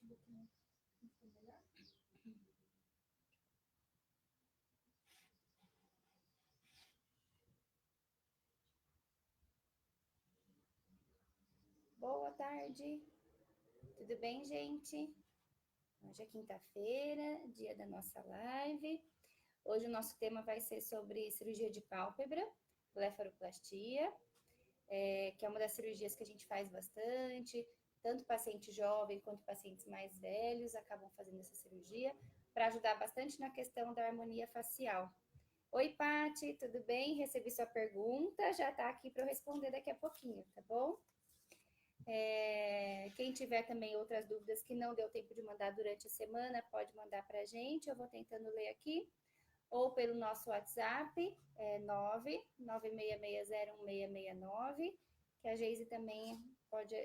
Boa tarde, tudo bem, gente? Hoje é quinta-feira, dia da nossa live. Hoje o nosso tema vai ser sobre cirurgia de pálpebra, blefaroplastia, que é uma das cirurgias que a gente faz bastante. Tanto paciente jovem quanto pacientes mais velhos acabam fazendo essa cirurgia para ajudar bastante na questão da harmonia facial. Oi, Pati, tudo bem? Recebi sua pergunta, já está aqui para eu responder daqui a pouquinho, tá bom? Quem tiver também outras dúvidas que não deu tempo de mandar durante a semana, pode mandar para a gente, eu vou tentando ler aqui, ou pelo nosso WhatsApp, 996601669, que a Geise também pode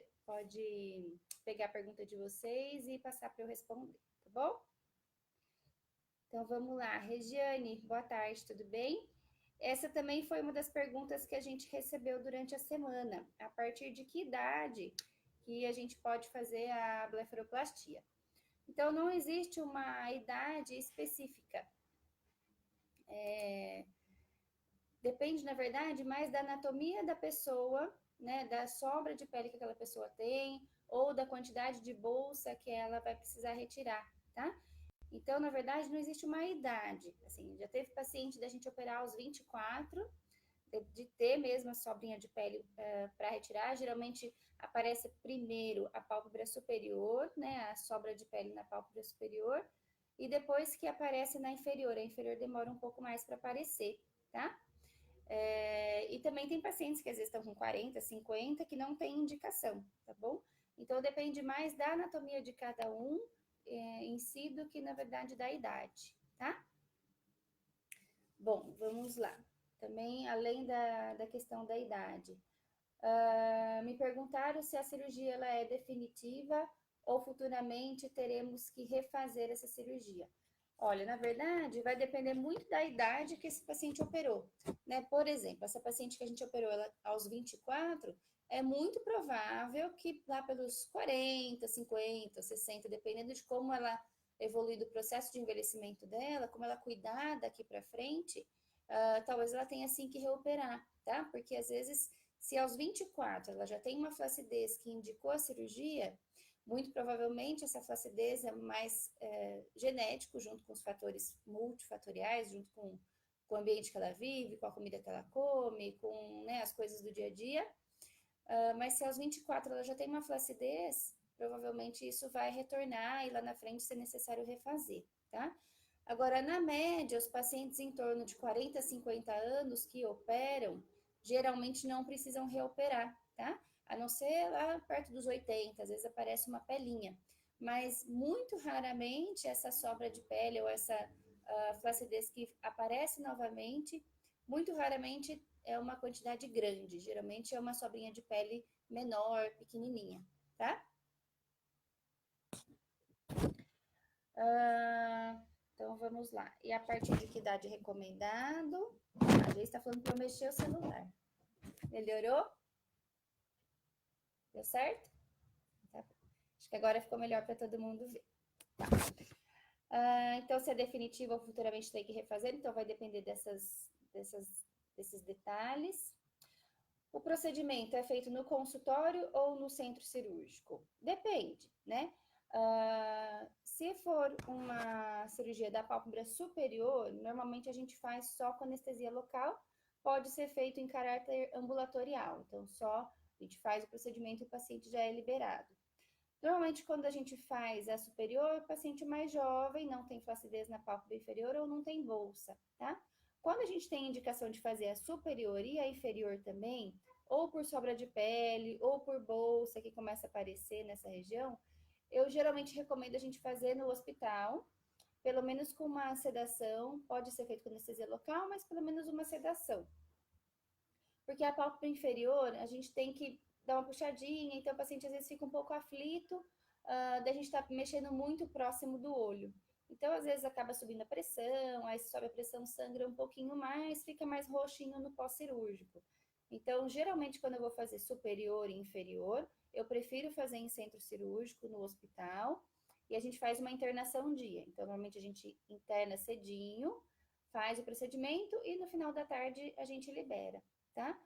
pegar a pergunta de vocês e passar para eu responder, tá bom? Então, vamos lá. Regiane, boa tarde, tudo bem? Essa também foi uma das perguntas que a gente recebeu durante a semana. A partir de que idade que a gente pode fazer a blefaroplastia? Então, não existe uma idade específica. Depende, na verdade, mais da anatomia da pessoa, né, da sobra de pele que aquela pessoa tem, ou da quantidade de bolsa que ela vai precisar retirar, tá? Então, na verdade, não existe uma idade. Assim, já teve paciente da gente operar aos 24, de ter mesmo a sobrinha de pele para retirar. Geralmente aparece primeiro a pálpebra superior, né, a sobra de pele na pálpebra superior, e depois que aparece na inferior. A inferior demora um pouco mais para aparecer, tá? E também tem pacientes que às vezes estão com 40, 50, que não tem indicação, tá bom? Então, depende mais da anatomia de cada um em si do que, na verdade, da idade, tá? Bom, vamos lá. Também, além da questão da idade, me perguntaram se a cirurgia ela é definitiva ou futuramente teremos que refazer essa cirurgia. Olha, na verdade, vai depender muito da idade que esse paciente operou, né? Por exemplo, essa paciente que a gente operou ela aos 24, é muito provável que lá pelos 40, 50, 60, dependendo de como ela evolui do processo de envelhecimento dela, como ela cuidar daqui para frente, talvez ela tenha assim que reoperar, tá? Porque às vezes, se aos 24 ela já tem uma flacidez que indicou a cirurgia, muito provavelmente essa flacidez é mais genético, junto com os fatores multifatoriais, junto com o ambiente que ela vive, com a comida que ela come, com, né, as coisas do dia a dia. Mas se aos 24 ela já tem uma flacidez, provavelmente isso vai retornar e lá na frente ser necessário refazer, tá? Agora, na média, os pacientes em torno de 40 a 50 anos que operam, geralmente não precisam reoperar, tá? A não ser lá perto dos 80, às vezes aparece uma pelinha. Mas muito raramente essa sobra de pele ou essa flacidez que aparece novamente, muito raramente é uma quantidade grande. Geralmente é uma sobrinha de pele menor, pequenininha, tá? Então, vamos lá. E a partir de que idade recomendado? A gente está falando para eu mexer o celular. Melhorou? Deu certo? Tá. Acho que agora ficou melhor para todo mundo ver. Tá. Então, se é definitivo ou futuramente tem que refazer, então vai depender desses detalhes. O procedimento é feito no consultório ou no centro cirúrgico? Depende, né? Se for uma cirurgia da pálpebra superior, normalmente a gente faz só com anestesia local, pode ser feito em caráter ambulatorial, então só a gente faz o procedimento e o paciente já é liberado. Normalmente, quando a gente faz a superior, o paciente mais jovem, não tem flacidez na pálpebra inferior ou não tem bolsa, tá? Quando a gente tem indicação de fazer a superior e a inferior também, ou por sobra de pele, ou por bolsa que começa a aparecer nessa região, eu geralmente recomendo a gente fazer no hospital, pelo menos com uma sedação, pode ser feito com anestesia local, mas pelo menos uma sedação. Porque a pálpebra inferior, a gente tem que dar uma puxadinha, então o paciente às vezes fica um pouco aflito, da gente estar mexendo muito próximo do olho. Então, às vezes acaba subindo a pressão, aí se sobe a pressão, sangra um pouquinho mais, fica mais roxinho no pós-cirúrgico. Então, geralmente, quando eu vou fazer superior e inferior, eu prefiro fazer em centro cirúrgico, no hospital, e a gente faz uma internação um dia. Então, normalmente a gente interna cedinho, faz o procedimento e no final da tarde a gente libera, tá?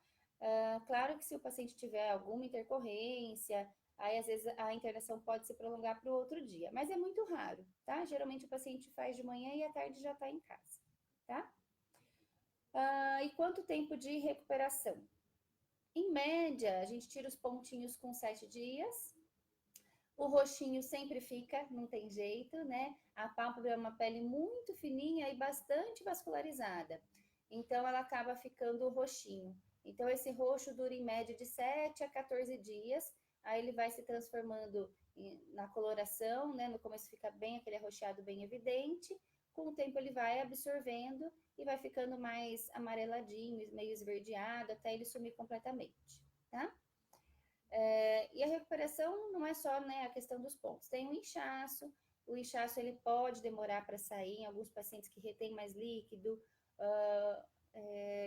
Claro que se o paciente tiver alguma intercorrência, aí às vezes a internação pode se prolongar para o outro dia, mas é muito raro, tá? Geralmente o paciente faz de manhã e à tarde já está em casa, tá? E quanto tempo de recuperação? Em média, a gente tira os pontinhos com 7 dias. O roxinho sempre fica, não tem jeito, né? A pálpebra é uma pele muito fininha e bastante vascularizada. Então, ela acaba ficando roxinho. Então, esse roxo dura em média de 7 a 14 dias. Aí ele vai se transformando na coloração, né? No começo fica bem aquele arroxeado bem evidente. Com o tempo ele vai absorvendo e vai ficando mais amareladinho, meio esverdeado, até ele sumir completamente, tá? E a recuperação não é só, né, a questão dos pontos. Tem o inchaço ele pode demorar para sair em alguns pacientes que retêm mais líquido,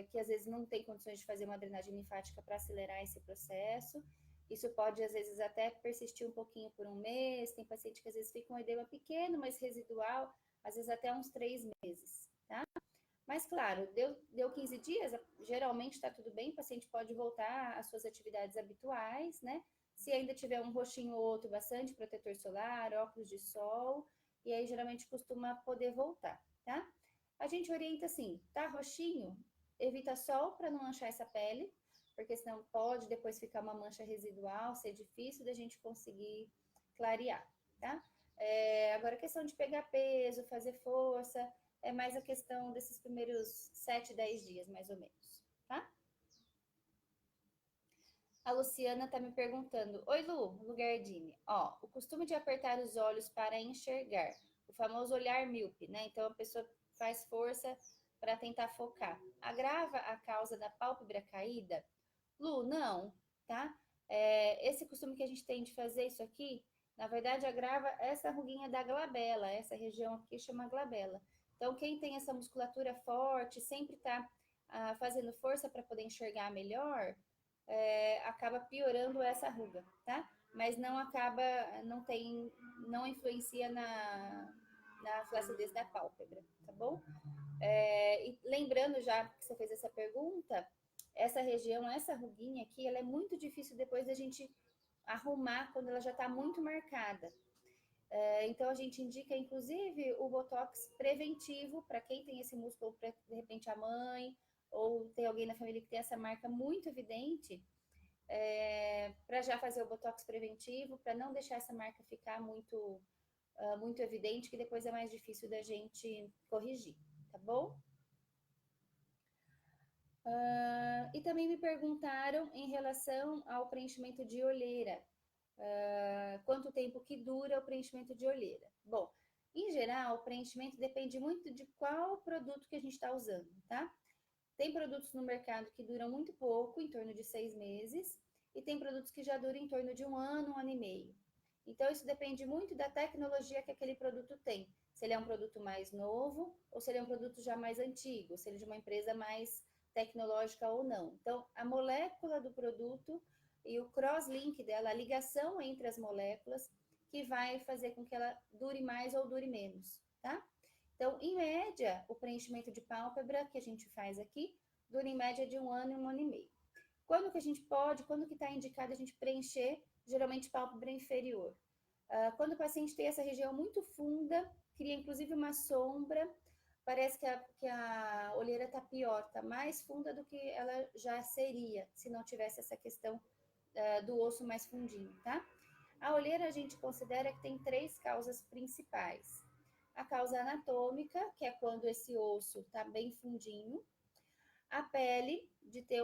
que às vezes não tem condições de fazer uma drenagem linfática para acelerar esse processo. Isso pode, às vezes, até persistir um pouquinho por um mês. Tem paciente que às vezes fica um edema pequeno, mas residual, às vezes até uns 3 meses, tá? Mas, claro, deu 15 dias, geralmente está tudo bem, o paciente pode voltar às suas atividades habituais, né? Se ainda tiver um roxinho ou outro, bastante protetor solar, óculos de sol, e aí geralmente costuma poder voltar, tá? A gente orienta assim, tá roxinho? Evita sol para não manchar essa pele, porque senão pode depois ficar uma mancha residual, ser difícil da gente conseguir clarear, tá? Agora, a questão de pegar peso, fazer força, é mais a questão desses primeiros 7, 10 dias, mais ou menos, tá? A Luciana tá me perguntando: Oi, Lu Gardini. Ó, o costume de apertar os olhos para enxergar, o famoso olhar míope, né? Então a pessoa faz força para tentar focar. Agrava a causa da pálpebra caída? Lu, não, tá? Esse costume que a gente tem de fazer isso aqui, na verdade, agrava essa ruguinha da glabela, essa região aqui chama glabela. Então, quem tem essa musculatura forte, sempre tá fazendo força para poder enxergar melhor, acaba piorando essa ruga, tá? Mas não acaba, não influencia na flacidez da pálpebra, tá bom? E lembrando já que você fez essa pergunta, essa região, essa ruguinha aqui, ela é muito difícil depois da gente arrumar quando ela já está muito marcada. Então, a gente indica, inclusive, o Botox preventivo para quem tem esse músculo, pra, de repente a mãe, ou tem alguém na família que tem essa marca muito evidente, para já fazer o Botox preventivo, para não deixar essa marca ficar muito evidente, que depois é mais difícil da gente corrigir, tá bom? E também me perguntaram em relação ao preenchimento de olheira. Quanto tempo que dura o preenchimento de olheira? Bom, em geral, o preenchimento depende muito de qual produto que a gente está usando, tá? Tem produtos no mercado que duram muito pouco, em torno de 6 meses, e tem produtos que já duram em torno de um ano e meio. Então, isso depende muito da tecnologia que aquele produto tem. Se ele é um produto mais novo ou se ele é um produto já mais antigo, se ele é de uma empresa mais tecnológica ou não. Então, a molécula do produto e o cross-link dela, a ligação entre as moléculas, que vai fazer com que ela dure mais ou dure menos, tá? Então, em média, o preenchimento de pálpebra que a gente faz aqui dura em média de um ano e meio. Quando que a gente pode, quando que está indicado a gente preencher, geralmente pálpebra inferior? Quando o paciente tem essa região muito funda, cria inclusive uma sombra, parece que a olheira está pior, está mais funda do que ela já seria, se não tivesse essa questão do osso mais fundinho, tá? A olheira a gente considera que tem 3 causas principais. A causa anatômica, que é quando esse osso está bem fundinho. A pele, de ter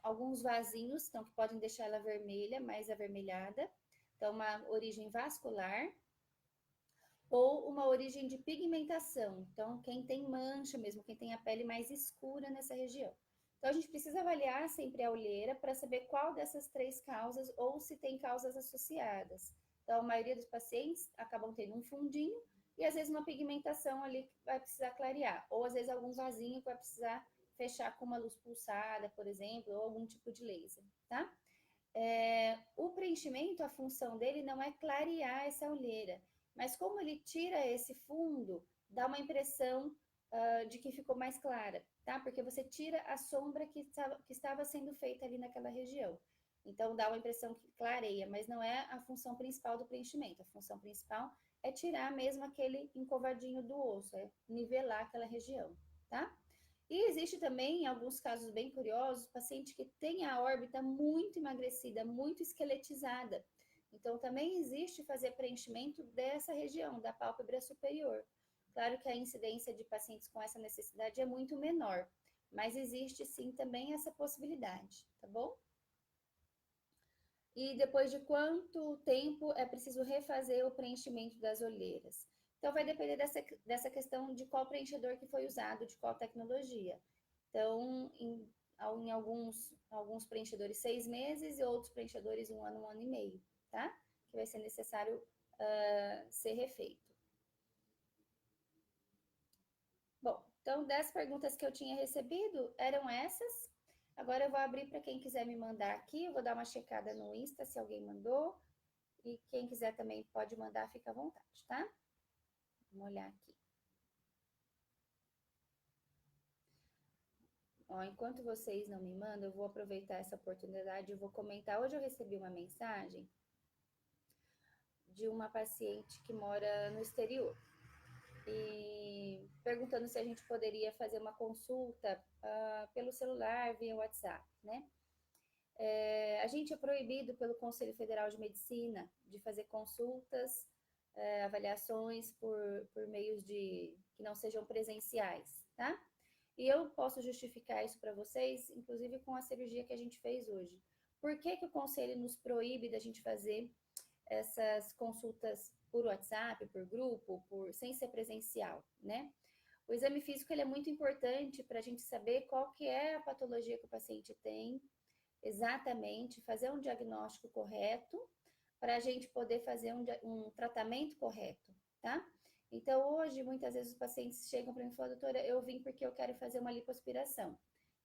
alguns vasinhos, então, que podem deixar ela vermelha, mais avermelhada. Então, uma origem vascular. Ou uma origem de pigmentação. Então, quem tem mancha mesmo, quem tem a pele mais escura nessa região. Então, a gente precisa avaliar sempre a olheira para saber qual dessas 3 causas ou se tem causas associadas. Então, a maioria dos pacientes acabam tendo um fundinho e às vezes uma pigmentação ali que vai precisar clarear. Ou às vezes algum vasinho que vai precisar fechar com uma luz pulsada, por exemplo, ou algum tipo de laser, tá? O preenchimento, a função dele não é clarear essa olheira, mas como ele tira esse fundo, dá uma impressão de que ficou mais clara, tá? Porque você tira a sombra que estava sendo feita ali naquela região. Então, dá uma impressão que clareia, mas não é a função principal do preenchimento. A função principal é tirar mesmo aquele encovadinho do osso, é nivelar aquela região, tá? E existe também, em alguns casos bem curiosos, paciente que tem a órbita muito emagrecida, muito esqueletizada. Então, também existe fazer preenchimento dessa região, da pálpebra superior. Claro que a incidência de pacientes com essa necessidade é muito menor, mas existe sim também essa possibilidade, tá bom? E depois de quanto tempo é preciso refazer o preenchimento das olheiras? Então, vai depender dessa questão de qual preenchedor que foi usado, de qual tecnologia. Então, em alguns preenchedores 6 meses e outros preenchedores 1 ano e meio, tá? Que vai ser necessário ser refeito. Bom, então, das perguntas que eu tinha recebido, eram essas. Agora eu vou abrir para quem quiser me mandar aqui, eu vou dar uma checada no Insta se alguém mandou. E quem quiser também pode mandar, fica à vontade, tá? Vamos olhar aqui. Ó, enquanto vocês não me mandam, eu vou aproveitar essa oportunidade e vou comentar. Hoje eu recebi uma mensagem de uma paciente que mora no exterior e perguntando se a gente poderia fazer uma consulta pelo celular, via WhatsApp, né? A gente é proibido pelo Conselho Federal de Medicina de fazer consultas, avaliações por meios que não sejam presenciais, tá? E eu posso justificar isso para vocês, inclusive com a cirurgia que a gente fez hoje. Por que o Conselho nos proíbe da gente fazer essas consultas por WhatsApp, por grupo, sem ser presencial, né? O exame físico ele é muito importante para a gente saber qual que é a patologia que o paciente tem, exatamente, fazer um diagnóstico correto, para a gente poder fazer um tratamento correto, tá? Então, hoje, muitas vezes os pacientes chegam para mim e falam, doutora, eu vim porque eu quero fazer uma lipoaspiração.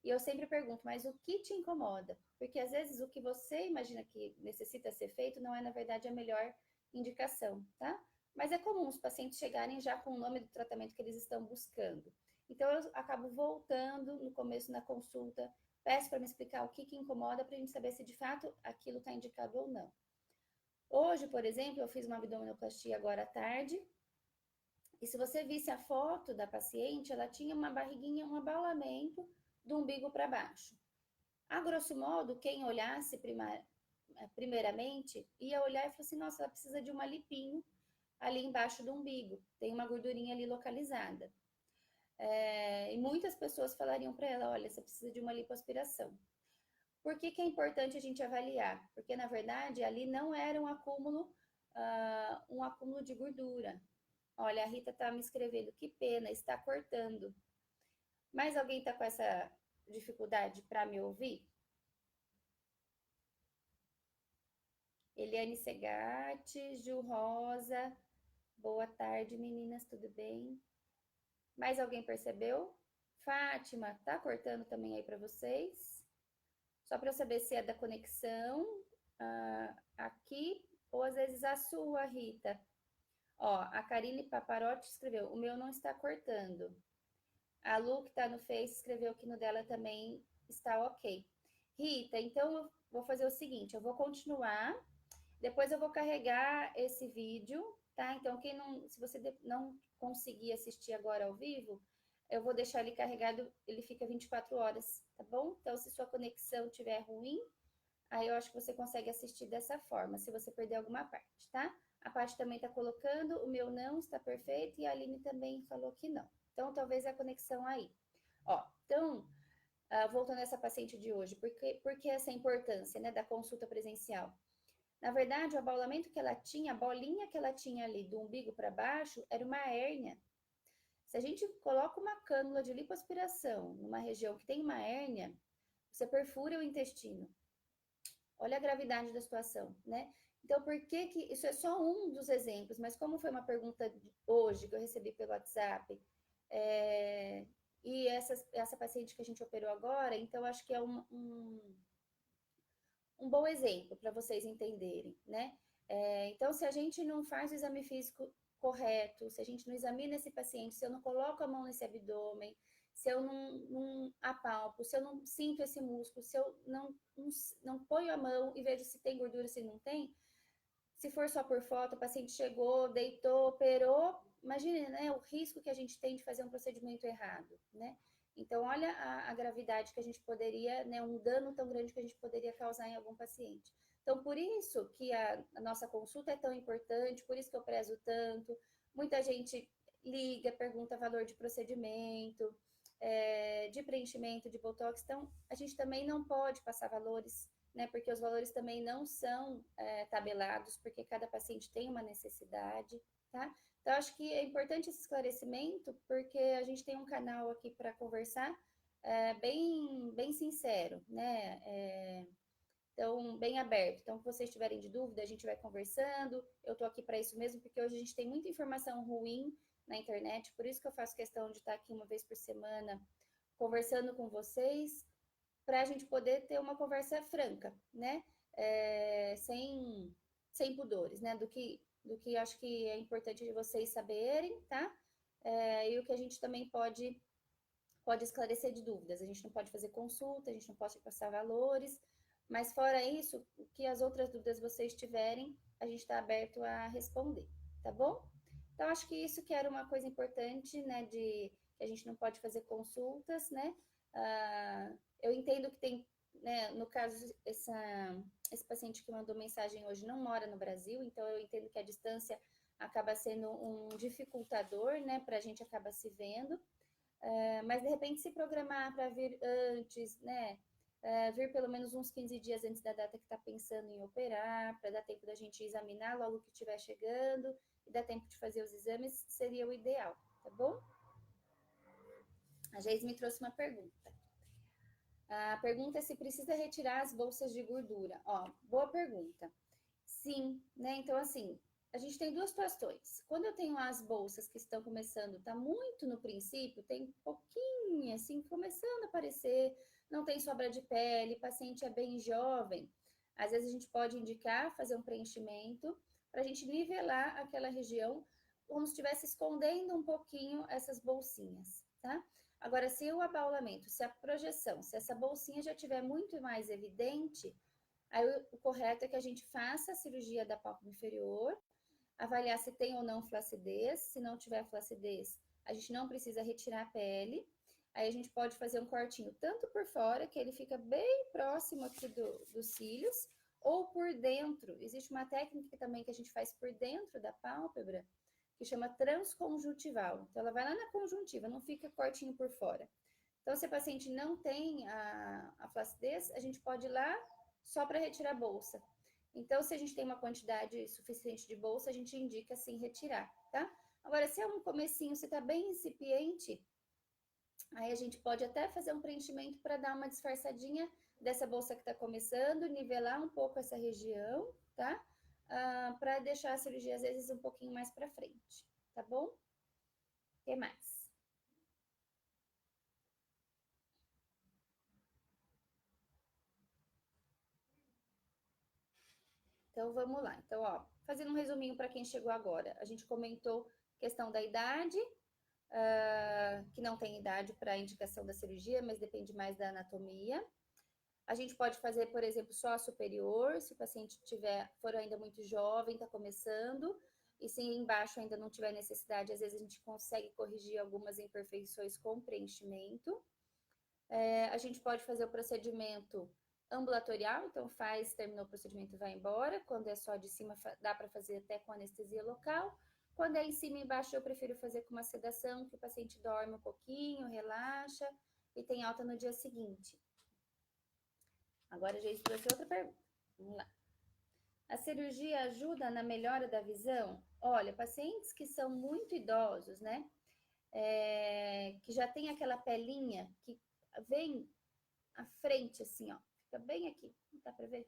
E eu sempre pergunto, mas o que te incomoda? Porque às vezes o que você imagina que necessita ser feito não é, na verdade, a melhor indicação, tá? Mas é comum os pacientes chegarem já com o nome do tratamento que eles estão buscando. Então, eu acabo voltando no começo na consulta, peço para me explicar o que incomoda para a gente saber se de fato aquilo está indicado ou não. Hoje, por exemplo, eu fiz uma abdominoplastia agora à tarde, e se você visse a foto da paciente, ela tinha uma barriguinha, um abalamento do umbigo para baixo. A grosso modo, quem olhasse primeiramente, ia olhar e falar assim, nossa, ela precisa de uma lipinho ali embaixo do umbigo, tem uma gordurinha ali localizada. E muitas pessoas falariam para ela, olha, você precisa de uma lipoaspiração. Por que é importante a gente avaliar? Porque, na verdade, ali não era um acúmulo de gordura. Olha, a Rita está me escrevendo, que pena, está cortando. Mais alguém está com essa dificuldade para me ouvir? Eliane Segatti, Ju Rosa, boa tarde, meninas, tudo bem? Mais alguém percebeu? Fátima, tá cortando também aí para vocês? Só para eu saber se é da conexão aqui ou às vezes a sua, Rita. Ó, a Karine Paparotti escreveu, o meu não está cortando. A Lu, que está no Face, escreveu que no dela também está ok. Rita, então eu vou fazer o seguinte, eu vou continuar, depois eu vou carregar esse vídeo, tá? Então, se você não conseguir assistir agora ao vivo, eu vou deixar ele carregado, ele fica 24 horas, tá bom? Então, se sua conexão estiver ruim, aí eu acho que você consegue assistir dessa forma, se você perder alguma parte, tá? A Paty também está colocando, o meu não está perfeito, e a Aline também falou que não. Então, talvez a conexão aí. Ó, então, voltando a essa paciente de hoje, por que essa importância, né, da consulta presencial? Na verdade, o abaulamento que ela tinha, a bolinha que ela tinha ali do umbigo para baixo, era uma hérnia. Se a gente coloca uma cânula de lipoaspiração numa região que tem uma hérnia, você perfura o intestino. Olha a gravidade da situação, né? Então, por que isso é só um dos exemplos, mas como foi uma pergunta hoje que eu recebi pelo WhatsApp, e essa paciente que a gente operou agora, então acho que é um bom exemplo para vocês entenderem, né? Então, se a gente não faz o exame físico correto, se a gente não examina esse paciente, se eu não coloco a mão nesse abdômen, se eu não apalpo, se eu não sinto esse músculo, se eu não ponho a mão e vejo se tem gordura, se não tem, se for só por foto, o paciente chegou, deitou, operou, imagine, né, o risco que a gente tem de fazer um procedimento errado, né? Então, olha a gravidade que a gente poderia, né, um dano tão grande que a gente poderia causar em algum paciente. Então, por isso que a nossa consulta é tão importante, por isso que eu prezo tanto. Muita gente liga, pergunta valor de procedimento, de preenchimento, de botox. Então, a gente também não pode passar valores, né? Porque os valores também não são tabelados, porque cada paciente tem uma necessidade, tá? Então, acho que é importante esse esclarecimento, porque a gente tem um canal aqui para conversar bem sincero, né? Então, bem aberto. Então, se vocês tiverem de dúvida, a gente vai conversando. Eu estou aqui para isso mesmo, porque hoje a gente tem muita informação ruim na internet, por isso que eu faço questão de estar aqui uma vez por semana conversando com vocês, para a gente poder ter uma conversa franca, né? Sem pudores, né? Do que acho que é importante de vocês saberem, tá? E o que a gente também pode esclarecer de dúvidas. A gente não pode fazer consulta, a gente não pode passar valores, mas fora isso, o que as outras dúvidas vocês tiverem, a gente está aberto a responder, tá bom? Então, acho que isso que era uma coisa importante, né, de que a gente não pode fazer consultas, né? Eu entendo que tem, né, no caso, esse paciente que mandou mensagem hoje não mora no Brasil, então eu entendo que a distância acaba sendo um dificultador, né, para a gente acabar se vendo. Mas de repente se programar para vir antes, né? Vir pelo menos uns 15 dias antes da data que está pensando em operar, para dar tempo da gente examinar logo que estiver chegando e dar tempo de fazer os exames, seria o ideal, tá bom? A Geise me trouxe uma pergunta. A pergunta é se precisa retirar as bolsas de gordura. Ó, boa pergunta. Sim, né? Então, assim, a gente tem duas situações. Quando eu tenho as bolsas que estão começando, tá muito no princípio, tem pouquinho, assim, começando a aparecer, não tem sobra de pele, paciente é bem jovem. Às vezes a gente pode indicar fazer um preenchimento para a gente nivelar aquela região, como se estivesse escondendo um pouquinho essas bolsinhas, tá? Agora, se o abaulamento, se a projeção, se essa bolsinha já estiver muito mais evidente, aí o correto é que a gente faça a cirurgia da pálpebra inferior, avaliar se tem ou não flacidez. Se não tiver flacidez, a gente não precisa retirar a pele. Aí a gente pode fazer um cortinho tanto por fora, que ele fica bem próximo aqui dos cílios, ou por dentro. Existe uma técnica também que a gente faz por dentro da pálpebra, que chama transconjuntival. Então, ela vai lá na conjuntiva, não fica cortinho por fora. Então, se a paciente não tem a flacidez, a gente pode ir lá só para retirar a bolsa. Então, se a gente tem uma quantidade suficiente de bolsa, a gente indica assim retirar, tá? Agora, se é um comecinho, se tá bem incipiente, aí a gente pode até fazer um preenchimento para dar uma disfarçadinha dessa bolsa que está começando, nivelar um pouco essa região, tá? Para deixar a cirurgia, às vezes, um pouquinho mais para frente, tá bom? O que mais? Então, vamos lá. Então, ó, fazendo um resuminho para quem chegou agora. A gente comentou questão da idade, que não tem idade para indicação da cirurgia, mas depende mais da anatomia. A gente pode fazer, por exemplo, só a superior, se o paciente for ainda muito jovem, está começando, e se embaixo ainda não tiver necessidade, às vezes a gente consegue corrigir algumas imperfeições com preenchimento. A gente pode fazer o procedimento ambulatorial, então terminou o procedimento e vai embora. Quando é só de cima, dá para fazer até com anestesia local. Quando é em cima e embaixo, eu prefiro fazer com uma sedação, que o paciente dorme um pouquinho, relaxa e tem alta no dia seguinte. Agora, já trouxe outra pergunta. Vamos lá. A cirurgia ajuda na melhora da visão? Olha, pacientes que são muito idosos, né? Que já tem aquela pelinha que vem à frente, assim, ó. Fica bem aqui, não dá pra ver?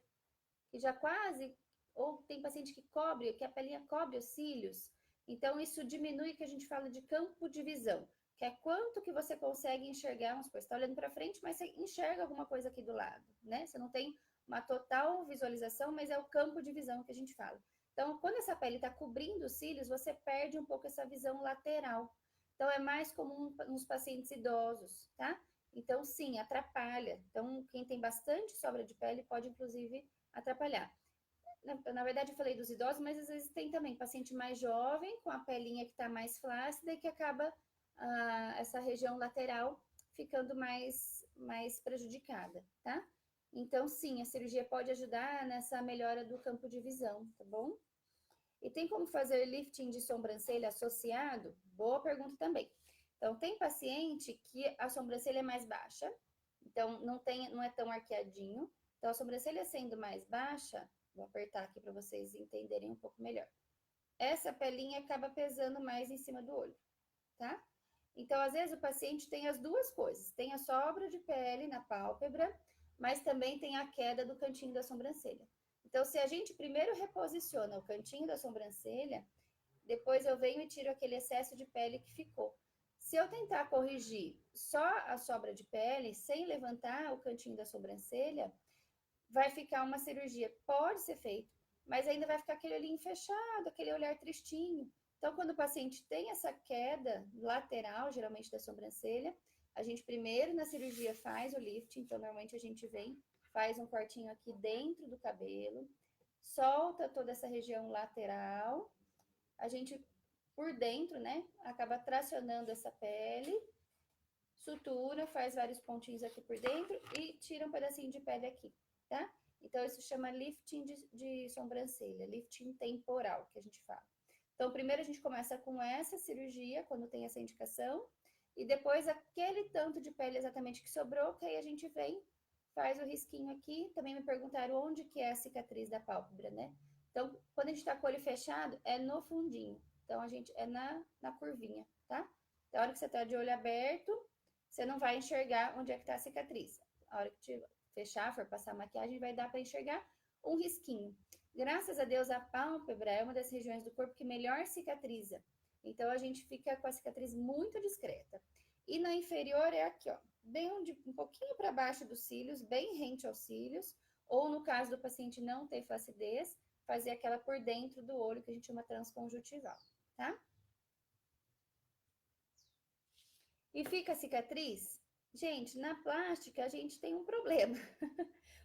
Que já quase, ou tem paciente que a pelinha cobre os cílios. Então, isso diminui o que a gente fala de campo de visão, que é quanto que você consegue enxergar, vamos supor, você está olhando para frente, mas você enxerga alguma coisa aqui do lado, né? Você não tem uma total visualização, mas é o campo de visão que a gente fala. Então, quando essa pele está cobrindo os cílios, você perde um pouco essa visão lateral. Então, é mais comum nos pacientes idosos, tá? Então, sim, atrapalha. Então, quem tem bastante sobra de pele pode, inclusive, atrapalhar. Na verdade, eu falei dos idosos, mas às vezes tem também paciente mais jovem, com a pelinha que está mais flácida e que acaba essa região lateral ficando mais prejudicada, tá? Então, sim, a cirurgia pode ajudar nessa melhora do campo de visão, tá bom? E tem como fazer lifting de sobrancelha associado? Boa pergunta também. Então, tem paciente que a sobrancelha é mais baixa, então não é tão arqueadinho. Então, a sobrancelha sendo mais baixa, vou apertar aqui para vocês entenderem um pouco melhor. Essa pelinha acaba pesando mais em cima do olho, tá? Então, às vezes, o paciente tem as duas coisas. Tem a sobra de pele na pálpebra, mas também tem a queda do cantinho da sobrancelha. Então, se a gente primeiro reposiciona o cantinho da sobrancelha, depois eu venho e tiro aquele excesso de pele que ficou. Se eu tentar corrigir só a sobra de pele, sem levantar o cantinho da sobrancelha, vai ficar uma cirurgia. Pode ser feito, mas ainda vai ficar aquele olhinho fechado, aquele olhar tristinho. Então, quando o paciente tem essa queda lateral, geralmente da sobrancelha, a gente primeiro na cirurgia faz o lifting. Então, normalmente a gente vem, faz um cortinho aqui dentro do cabelo, solta toda essa região lateral, a gente por dentro, né, acaba tracionando essa pele, sutura, faz vários pontinhos aqui por dentro e tira um pedacinho de pele aqui, tá? Então, isso chama lifting de sobrancelha, lifting temporal, que a gente fala. Então, primeiro a gente começa com essa cirurgia, quando tem essa indicação, e depois aquele tanto de pele exatamente que sobrou, que aí a gente vem, faz o risquinho aqui. Também me perguntaram onde que é a cicatriz da pálpebra, né? Então, quando a gente tá com o olho fechado, é no fundinho. Então, a gente é na curvinha, tá? Da hora que você tá de olho aberto, você não vai enxergar onde é que tá a cicatriz. A hora que te fechar, for passar maquiagem, vai dar para enxergar um risquinho. Graças a Deus, a pálpebra é uma das regiões do corpo que melhor cicatriza. Então, a gente fica com a cicatriz muito discreta. E na inferior é aqui, ó, bem um pouquinho para baixo dos cílios, bem rente aos cílios. Ou no caso do paciente não ter flacidez, fazer aquela por dentro do olho, que a gente chama transconjuntival, tá? E fica a cicatriz? Gente, na plástica a gente tem um problema.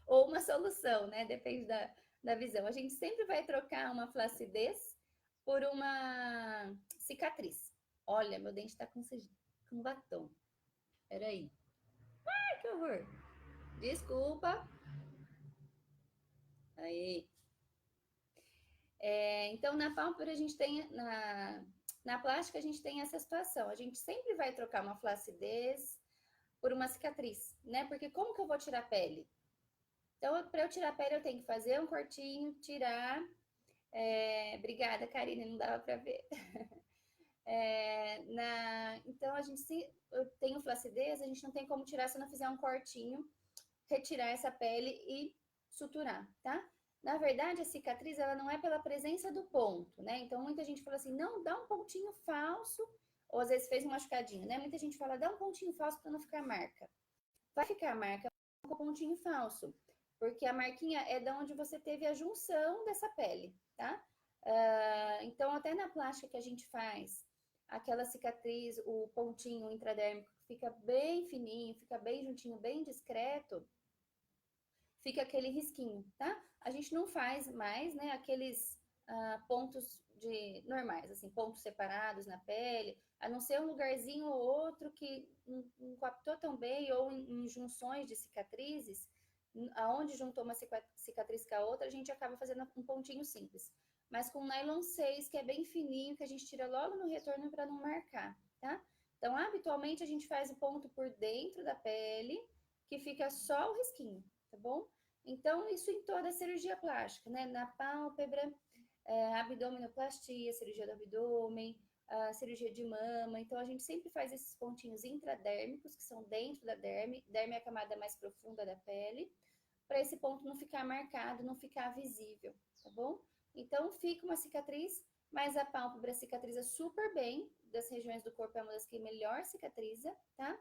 Ou uma solução, né? Depende da visão. A gente sempre vai trocar uma flacidez por uma cicatriz. Olha, meu dente tá com batom. Peraí. Ai, que horror. Desculpa. Aí. Então, na pálpebra a gente tem, na plástica a gente tem essa situação. A gente sempre vai trocar uma flacidez por uma cicatriz, né? Porque como que eu vou tirar a pele? Então, para eu tirar a pele, eu tenho que fazer um cortinho, tirar. Obrigada, Karine, não dava para ver. Então, a gente se eu tenho flacidez, a gente não tem como tirar se eu não fizer um cortinho, retirar essa pele e suturar, tá? Na verdade, a cicatriz, ela não é pela presença do ponto, né? Então, muita gente fala assim, não, dá um pontinho falso, ou às vezes fez um machucadinho, né? Muita gente fala, dá um pontinho falso para não ficar marca. Vai ficar marca com um pontinho falso, porque a marquinha é da onde você teve a junção dessa pele, tá? Então, até na plástica que a gente faz, aquela cicatriz, o pontinho intradérmico, fica bem fininho, fica bem juntinho, bem discreto, fica aquele risquinho, tá? A gente não faz mais, né, aqueles pontos normais, assim, pontos separados na pele, a não ser um lugarzinho ou outro que não captou tão bem, ou em junções de cicatrizes, aonde juntou uma cicatriz com a outra, a gente acaba fazendo um pontinho simples. Mas com nylon 6, que é bem fininho, que a gente tira logo no retorno para não marcar, tá? Então, habitualmente, a gente faz o ponto por dentro da pele, que fica só o risquinho, tá bom? Então, isso em toda a cirurgia plástica, né? Na pálpebra, abdominoplastia, cirurgia do abdômen, cirurgia de mama. Então, a gente sempre faz esses pontinhos intradérmicos, que são dentro da derme. Derme é a camada mais profunda da pele, para esse ponto não ficar marcado, não ficar visível, tá bom? Então, fica uma cicatriz, mas a pálpebra cicatriza super bem. Das regiões do corpo é uma das que melhor cicatriza, tá?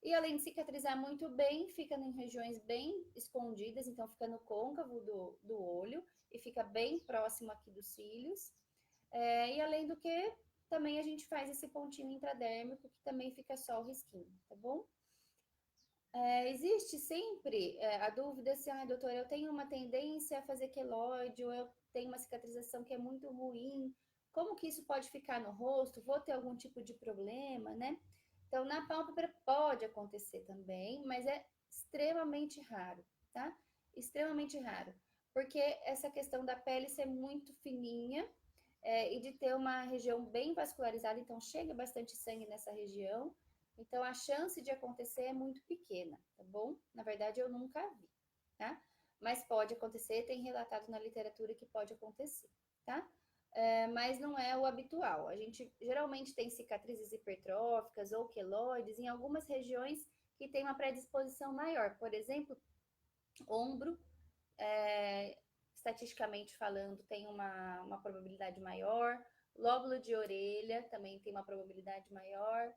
E além de cicatrizar muito bem, fica em regiões bem escondidas, então fica no côncavo do olho e fica bem próximo aqui dos cílios. E além do que, também a gente faz esse pontinho intradérmico, que também fica só o risquinho, tá bom? Existe sempre a dúvida se, doutora, eu tenho uma tendência a fazer queloide, ou eu tenho uma cicatrização que é muito ruim, como que isso pode ficar no rosto? Vou ter algum tipo de problema, né? Então, na pálpebra pode acontecer também, mas é extremamente raro, tá? Extremamente raro. Porque essa questão da pele ser muito fininha e de ter uma região bem vascularizada, então chega bastante sangue nessa região. Então, a chance de acontecer é muito pequena, tá bom? Na verdade, eu nunca vi, tá? Mas pode acontecer, tem relatado na literatura que pode acontecer, tá? Mas não é o habitual. A gente geralmente tem cicatrizes hipertróficas ou queloides em algumas regiões que tem uma predisposição maior. Por exemplo, ombro, estatisticamente falando, tem uma probabilidade maior. Lóbulo de orelha também tem uma probabilidade maior.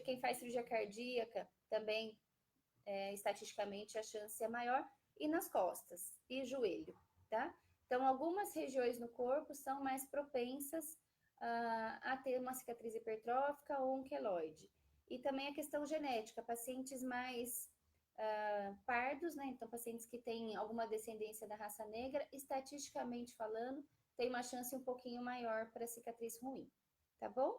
Quem faz cirurgia cardíaca também, estatisticamente, a chance é maior. E nas costas e joelho, tá? Então, algumas regiões no corpo são mais propensas a ter uma cicatriz hipertrófica ou um queloide. E também a questão genética, pacientes mais pardos, né? Então, pacientes que têm alguma descendência da raça negra, estatisticamente falando, tem uma chance um pouquinho maior para cicatriz ruim, tá bom?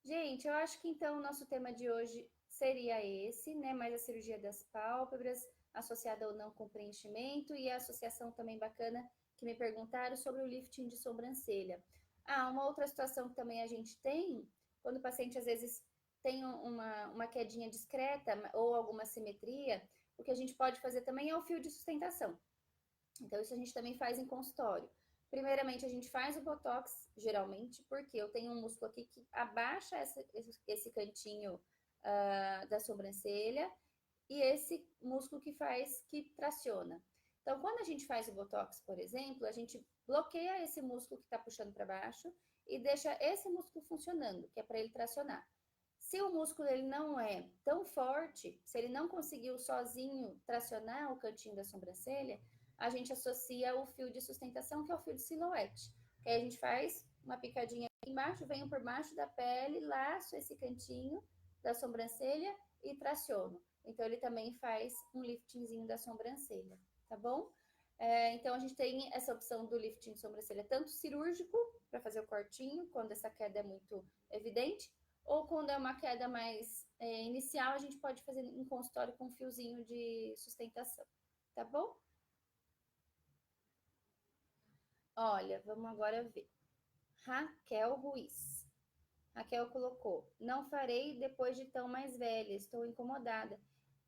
Gente, eu acho que então o nosso tema de hoje seria esse, né? Mais a cirurgia das pálpebras, associada ou não com preenchimento, e a associação também bacana que me perguntaram sobre o lifting de sobrancelha. Uma outra situação que também a gente tem, quando o paciente às vezes tem uma quedinha discreta ou alguma simetria, o que a gente pode fazer também é o fio de sustentação. Então, isso a gente também faz em consultório. Primeiramente, a gente faz o botox, geralmente, porque eu tenho um músculo aqui que abaixa esse cantinho da sobrancelha e esse músculo que traciona. Então, quando a gente faz o botox, por exemplo, a gente bloqueia esse músculo que está puxando para baixo e deixa esse músculo funcionando, que é para ele tracionar. Se o músculo ele não é tão forte, se ele não conseguiu sozinho tracionar o cantinho da sobrancelha, a gente associa o fio de sustentação, que é o fio de silhouette. Que aí a gente faz uma picadinha aqui embaixo, venho por baixo da pele, laço esse cantinho da sobrancelha e traciono. Então, ele também faz um liftingzinho da sobrancelha, tá bom? Então, a gente tem essa opção do lifting de sobrancelha, tanto cirúrgico, para fazer o cortinho, quando essa queda é muito evidente, ou quando é uma queda mais inicial, a gente pode fazer em consultório com um fiozinho de sustentação, tá bom? Olha, vamos agora ver. Raquel Ruiz. Raquel colocou: não farei depois de tão mais velha, estou incomodada.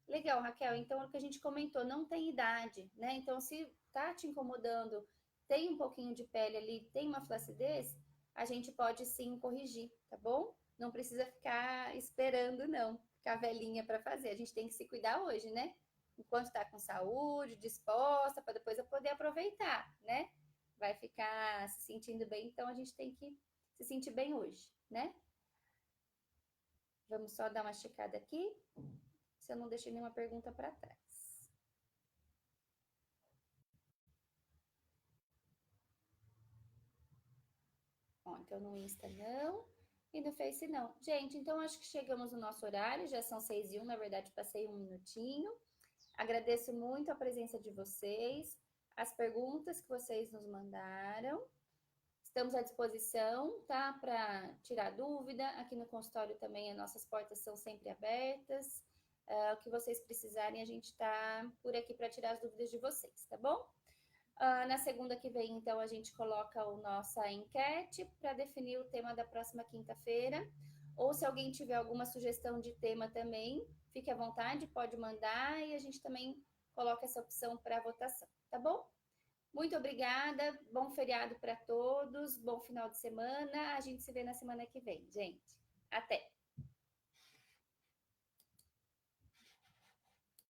Legal, Raquel. Então, o que a gente comentou, não tem idade, né? Então, se tá te incomodando, tem um pouquinho de pele ali, tem uma flacidez, a gente pode sim corrigir, tá bom? Não precisa ficar esperando, não, ficar velhinha para fazer. A gente tem que se cuidar hoje, né? Enquanto tá com saúde, disposta, para depois eu poder aproveitar, né? Vai ficar se sentindo bem, então a gente tem que se sentir bem hoje, né? Vamos só dar uma checada aqui, se eu não deixei nenhuma pergunta para trás. Então no Insta não e no Face não. Gente, então acho que chegamos no nosso horário, já são 6:01, na verdade passei um minutinho. Agradeço muito a presença de vocês, as perguntas que vocês nos mandaram. Estamos à disposição, tá? Para tirar dúvida. Aqui no consultório também as nossas portas são sempre abertas. O que vocês precisarem, a gente está por aqui para tirar as dúvidas de vocês, tá bom? Na segunda que vem, então, a gente coloca a nossa enquete para definir o tema da próxima quinta-feira. Ou se alguém tiver alguma sugestão de tema também, fique à vontade, pode mandar e a gente também coloca essa opção para votação, tá bom? Muito obrigada, bom feriado para todos, bom final de semana. A gente se vê na semana que vem, gente. Até!